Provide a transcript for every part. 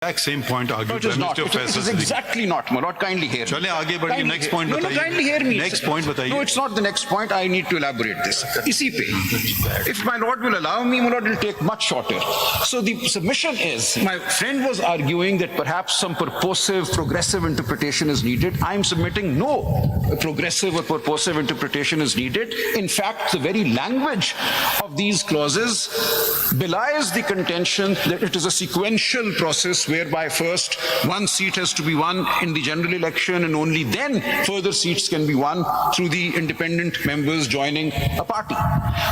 Exact same point argued No, it by is not. Mr. It Faisal is Siddiqui. exactly not, my lord. Kindly hear me. चलें आगे बढ़िए, Kindly next hear- point No, बताइए. kindly hear me. Next point बताइए. No, it's not the next point. I need to elaborate this. इसी पे. If my lord will allow me, my lord will take much shorter. So the submission is, my friend was arguing that perhaps some purposive, progressive interpretation is needed. I'm submitting no progressive or purposive interpretation is needed. In fact, the very language of these clauses belies the contention that it is a sequential process whereby first one seat has to be won in the general election and only then further seats can be won through the independent members joining a party.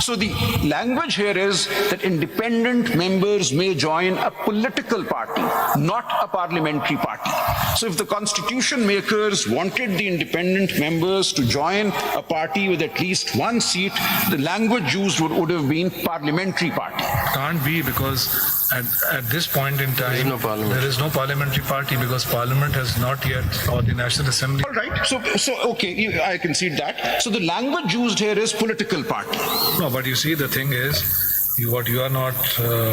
So the language here is that independent members may join a political party, not a parliamentary party. So if the constitution makers wanted the independent members to join a party with at least one seat, the language used would have been parliamentary party. Can't be, because at this point in time, there is no parliamentary party, because parliament has not yet, or the National Assembly. All right. So okay, I concede that. So the language used here is political party. No, but you see, the thing is, what you are not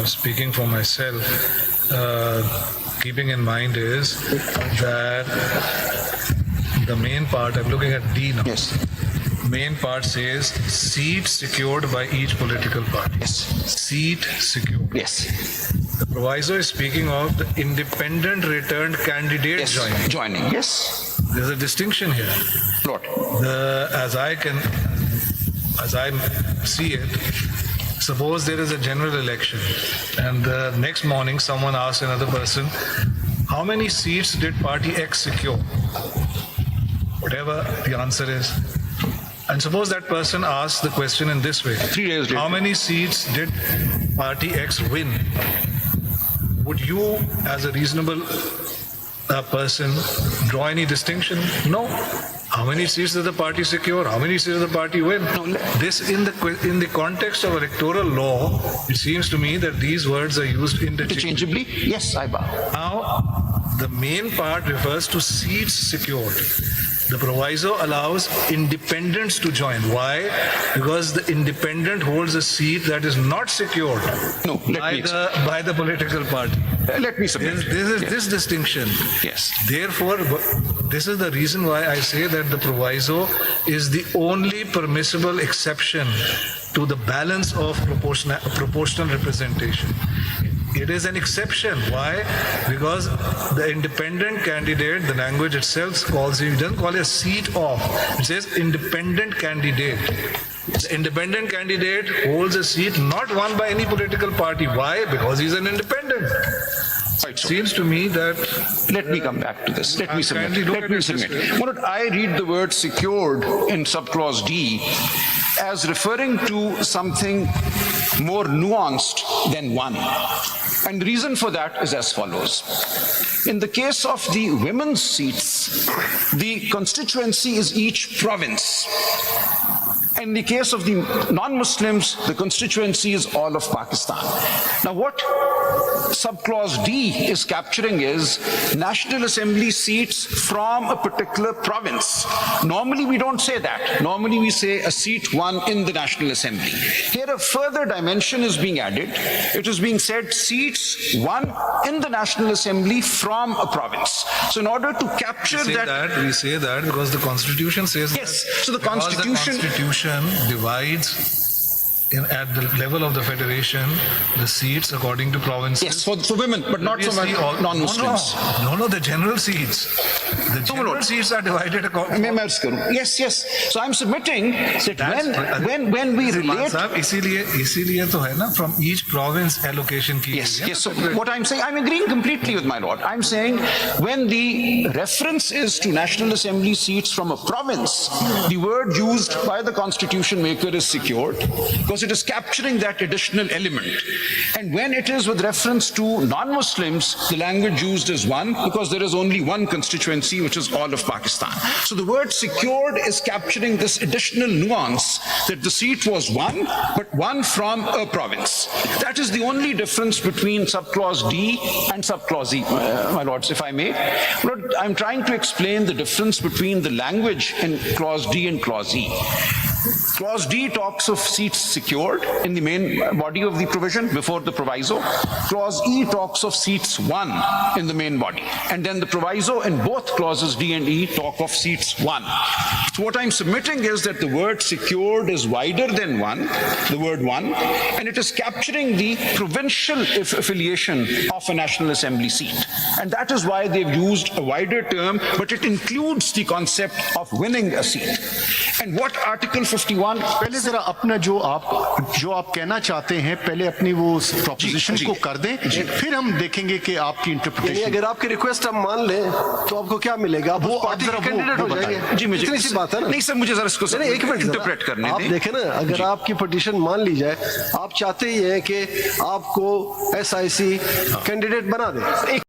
speaking for myself, keeping in mind is that the main part, I'm looking at D now. Yes. Main part says seat secured by each political party. Yes. Seat secured. Yes. The proviso is speaking of the independent returned candidate Yes. joining. Joining. Yes. There's a distinction here. Lord. As I see it, suppose there is a general election and the next morning someone asks another person, how many seats did party X secure? Whatever the answer is. And suppose that person asks the question in this way. 3 days later. How many seats did party X win? Would you, as a reasonable person, draw any distinction? No. How many seats did the party secure? How many seats did the party win? This, in the context of electoral law, it seems to me that these words are used interchangeably. Interchangeably? Yes, I bow. Now, the main part refers to seats secured. The proviso allows independents to join. Why? Because the independent holds a seat that is not secured No, by the political party. let me submit. This is this distinction. Yes. Therefore, this is the reason why I say that the proviso is the only permissible exception to the balance of proportional representation. It is an exception. Why? Because the independent candidate, the language itself calls it, it doesn't call it a seat of. It says independent candidate. The independent candidate holds a seat not won by any political party. Why? Because he's an independent. Right, so Seems to me that let me come back to this. Let me submit. kindly look Let at me it this submit. way. What I read the word secured in subclause D as referring to something more nuanced than one. And the reason for that is as follows. In the case of the women's seats, the constituency is each province. In the case of the non-Muslims, the constituency is all of Pakistan. Now what subclause D is capturing is National Assembly seats from a particular province. Normally we don't say that. Normally we say a seat won in the National Assembly. Here a further dimension is being added. It is being said seats won in the National Assembly from a province. So in order to capture we say that because the Constitution says Yes, that. so the Because Constitution- the Constitution divides at the level of the federation the seats according to provinces. yes, for women, but not for Previously, all- non-Muslims. No, the general seats. The general seats are divided according. मैं अर्ज करूं. Yes, yes. So I'm submitting that when we relate. इसीलिए तो है ना, from each province allocation की. Yes, yes. So what I'm saying, I'm agreeing completely with my lord. I'm saying when the reference is to National Assembly seats from a province, the word used by the constitution maker is secured because it is capturing that additional element. And when it is with reference to non-Muslims, the language used is one because there is only one constituency, which is all of Pakistan. So the word secured is capturing this additional nuance that the seat was won, but won from a province. That is the only difference between subclause D and subclause E, my lords, if I may. Lord, I'm trying to explain the difference between the language in clause D and clause E. Clause D talks of seats secured in the main body of the provision before the proviso. Clause E talks of seats won in the main body. And then the proviso in both clauses D and E talk of seats won. So what I'm submitting is that the word secured is wider than won, the word won, and it is capturing the provincial affiliation of a National Assembly seat. And that is why they've used a wider term, but it includes the concept of winning a seat. And what Article 51 पहले जरा अपना जो आप कहना चाहते हैं पहले अपनी वो प्रोपोजिशन जी। को कर दें, फिर हम देखेंगे कि आपकी यानी इंटरप्रिटेशन। अगर आपकी रिक्वेस्ट हम मान लें तो आपको क्या मिलेगा? आप वो उस पार्टी आप के जरा कैंडिडेट हो वो जाएंगे। जी मुझे इतनी सी बात है ना। नहीं सर, मुझे जरा इसको नहीं, एक मिनट इंटरप्रेट करने आप दें। देखें ना, अगर आपकी पिटीशन मान ली जाए, आप चाहते ही हैं कि आपको SIC कैंडिडेट बना दे।